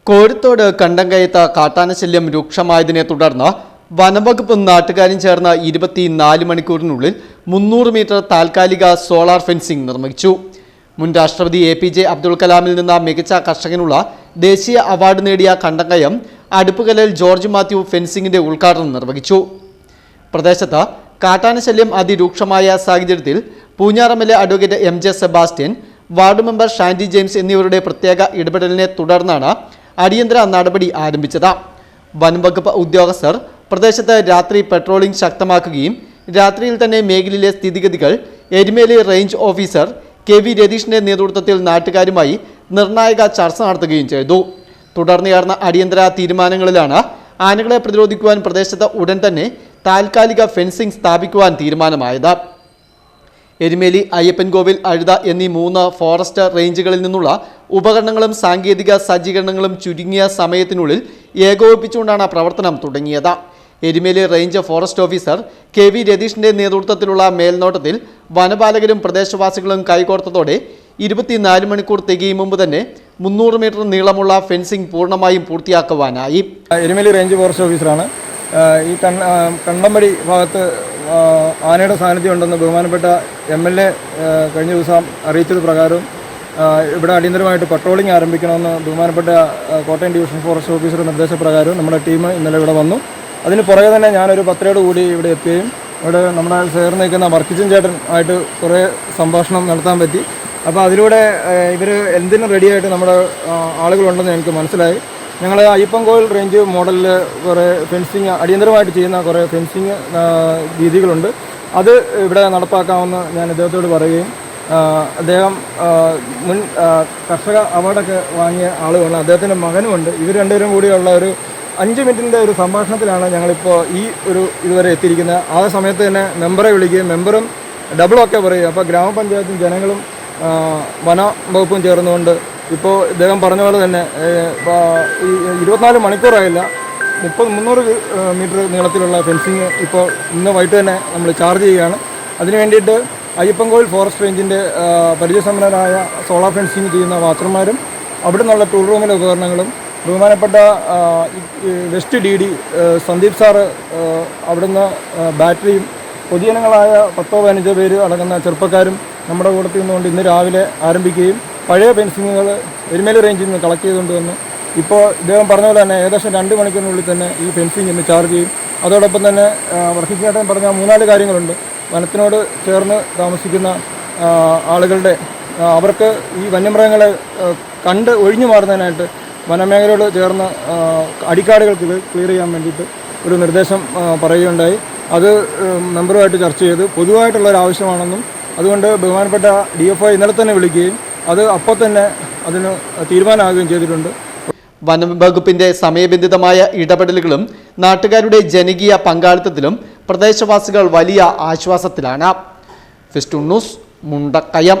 കോഴിത്തോട് കണ്ടങ്കയത്ത് കാട്ടാനശല്യം രൂക്ഷമായതിനെ തുടർന്ന് വനംവകുപ്പും നാട്ടുകാരും ചേർന്ന് 24 മണിക്കൂറിനുള്ളിൽ 300 മീറ്റർ താൽക്കാലിക സോളാർ ഫെൻസിംഗ് നിർമ്മിച്ചു. മുൻ രാഷ്ട്രപതി APJ അബ്ദുൽ കലാമിൽ നിന്ന് മികച്ച കർഷകനുള്ള ദേശീയ അവാർഡ് നേടിയ കണ്ടങ്കയം അടുപ്പുകലിൽ ജോർജ് മാത്യു ഫെൻസിംഗിന്റെ ഉദ്ഘാടനം നിർവഹിച്ചു. പ്രദേശത്ത് കാട്ടാനശല്യം അതിരൂക്ഷമായ സാഹചര്യത്തിൽ Poonjar MLA advocate MJ Sebastian, ward member Shandy James എന്നിവരുടെ പ്രത്യേക ഇടപെടലിനെ തുടർന്നാണ് അടിയന്തര നടപടി ആരംഭിച്ചത്. വനംവകുപ്പ് ഉദ്യോഗസ്ഥർ പ്രദേശത്ത് രാത്രി പെട്രോളിംഗ് ശക്തമാക്കുകയും രാത്രിയിൽ തന്നെ മേഖലയിലെ സ്ഥിതിഗതികൾ എരുമേലി റേഞ്ച് ഓഫീസർ KV രതീഷിന്റെ നേതൃത്വത്തിൽ നാട്ടുകാരുമായി നിർണായക ചർച്ച നടത്തുകയും ചെയ്തു. തുടർന്നുയർന്ന അടിയന്തര തീരുമാനങ്ങളിലാണ് ആനകളെ പ്രതിരോധിക്കുവാൻ പ്രദേശത്ത് ഉടൻ തന്നെ താൽക്കാലിക ഫെൻസിംഗ് സ്ഥാപിക്കുവാൻ തീരുമാനമായത്. എരുമേലി, അയ്യപ്പൻകോവിൽ, അഴുത എന്നീ 3 ഫോറസ്റ്റ് റേഞ്ചുകളിൽ നിന്നുള്ള ഉപകരണങ്ങളും സാങ്കേതിക സജ്ജീകരണങ്ങളും ചുരുങ്ങിയ സമയത്തിനുള്ളിൽ ഏകോപിപ്പിച്ചുകൊണ്ടാണ് പ്രവർത്തനം തുടങ്ങിയത്. Erumeli range forest officer KV രതീഷിന്റെ നേതൃത്വത്തിലുള്ള മേൽനോട്ടത്തിൽ വനപാലകരും പ്രദേശവാസികളും കൈകോർത്തതോടെ 24 മണിക്കൂർ തികയും മുമ്പ് തന്നെ 300 മീറ്റർ നീളമുള്ള ഫെൻസിംഗ് പൂർണ്ണമായും പൂർത്തിയാക്കുവാനായി. എരുമേലി റേഞ്ച് ഫോറസ്റ്റ് ഓഫീസറാണ്. ഈ കണ്ടമ്പടി ഭാഗത്ത് ആനയുടെ സാന്നിധ്യം ഉണ്ടെന്ന് ബഹുമാനപ്പെട്ട MLA കഴിഞ്ഞ ദിവസം അറിയിച്ചത് പ്രകാരം ഇവിടെ അടിയന്തരമായിട്ട് പട്രോളിംഗ് ആരംഭിക്കണമെന്ന് ബഹുമാനപ്പെട്ട കോട്ടയം ഡിവിഷൻ ഫോറസ്റ്റ് ഓഫീസറുടെ നിർദ്ദേശപ്രകാരം നമ്മുടെ ടീം ഇന്നലെ ഇവിടെ വന്നു. അതിന് പുറകെ തന്നെ ഞാനൊരു 10 കൂടി ഇവിടെ എത്തുകയും ഇവിടെ നമ്മുടെ ചേർന്ന് നിൽക്കുന്ന വർക്കിച്ചൻ ചേട്ടൻ ആയിട്ട് കുറേ സംഭാഷണം നടത്താൻ പറ്റി. അപ്പോൾ അതിലൂടെ ഇവർ എന്തിനും റെഡിയായിട്ട് നമ്മുടെ ആളുകളുണ്ടെന്ന് എനിക്ക് മനസ്സിലായി. ഞങ്ങൾ അയ്യപ്പൻകോവിൽ റേഞ്ച് മോഡലിൽ കുറേ ഫെൻസിങ് അടിയന്തരമായിട്ട് ചെയ്യുന്ന കുറേ ഫെൻസിങ് രീതികളുണ്ട്. അത് ഇവിടെ നടപ്പാക്കാമെന്ന് ഞാൻ ഇദ്ദേഹത്തോട് പറയുകയും അദ്ദേഹം മുൻ കർഷക അവാർഡൊക്കെ വാങ്ങിയ ആളുമാണ്, അദ്ദേഹത്തിൻ്റെ മകനുമുണ്ട്. ഇവർ രണ്ടുപേരും കൂടിയുള്ള ഒരു 5 മിനിറ്റിൻ്റെ ഒരു സംഭാഷണത്തിലാണ് ഞങ്ങളിപ്പോൾ ഇതുവരെ എത്തിയിരിക്കുന്നത്. ആ സമയത്ത് തന്നെ മെമ്പറെ വിളിക്കുകയും മെമ്പറും ഡബിളൊക്കെ പറയും. അപ്പോൾ ഗ്രാമപഞ്ചായത്തും ജനങ്ങളും വന വകുപ്പും ചേർന്നുകൊണ്ട് ഇപ്പോൾ ഇദ്ദേഹം പറഞ്ഞ പോലെ തന്നെ 24 മണിക്കൂറായില്ല 300 മീറ്റർ നീളത്തിലുള്ള ഫെൻസിങ് ഇപ്പോൾ ഇന്ന് വൈകിട്ട് തന്നെ നമ്മൾ ചാർജ് ചെയ്യുകയാണ്. അതിന് വേണ്ടിയിട്ട് അയ്യപ്പൻകോവിൽ ഫോറസ്റ്റ് റേഞ്ചിൻ്റെ പരിചയസമ്പന്നരായ സോളാർ ഫെൻസിങ് ചെയ്യുന്ന വാച്ചർമാരും അവിടെ നിന്നുള്ള ടൂൾ റൂമിലെ ഉപകരണങ്ങളും ബഹുമാനപ്പെട്ട വെസ്റ്റ് DD സന്ദീപ് സാറ് അവിടുന്ന് ബാറ്ററിയും പൊതുജനങ്ങളായ 10-15 പേര് അടങ്ങുന്ന ചെറുപ്പക്കാരും നമ്മുടെ കൂട്ടത്തിൽ നിന്നുകൊണ്ട് ഇന്ന് രാവിലെ ആരംഭിക്കുകയും പഴയ ഫെൻസിങ്ങുകൾ എരുമേലി റേഞ്ചിൽ നിന്ന് കളക്ട് ചെയ്തുകൊണ്ട് വന്ന് ഇപ്പോൾ ഇദ്ദേഹം പറഞ്ഞ പോലെ തന്നെ ഏകദേശം 2 മണിക്കൂറിനുള്ളിൽ തന്നെ ഈ ഫെൻസിങ് ഇന്ന് ചാർജ് ചെയ്യും. അതോടൊപ്പം തന്നെ വർക്കിച്ചേട്ടൻ പറഞ്ഞ 3-4 കാര്യങ്ങളുണ്ട്. വനത്തിനോട് ചേർന്ന് താമസിക്കുന്ന ആളുകളുടെ അവർക്ക് ഈ വന്യമൃഗങ്ങളെ കണ്ട് ഒഴിഞ്ഞു മാറുന്നതിനായിട്ട് വനമേഖലയോട് ചേർന്ന് അടിക്കാടുകൾ ക്ലിയർ ചെയ്യാൻ വേണ്ടിയിട്ട് ഒരു നിർദ്ദേശം പറയുകയുണ്ടായി. അത് മെമ്പറുമായിട്ട് ചർച്ച ചെയ്ത് പൊതുവായിട്ടുള്ളൊരാവശ്യമാണെന്നും അതുകൊണ്ട് ബഹുമാനപ്പെട്ട DFO ഇന്നലെ തന്നെ വിളിക്കുകയും അത് അപ്പോൾ തന്നെ അതിന് തീരുമാനമാകുകയും ചെയ്തിട്ടുണ്ട്. വനംവകുപ്പിന്റെ സമയബന്ധിതമായ ഇടപെടലുകളും നാട്ടുകാരുടെ ജനകീയ പങ്കാളിത്തത്തിലും പ്രദേശവാസികൾ വലിയ ആശ്വാസത്തിലാണ്. Festoon news, Mundakayam.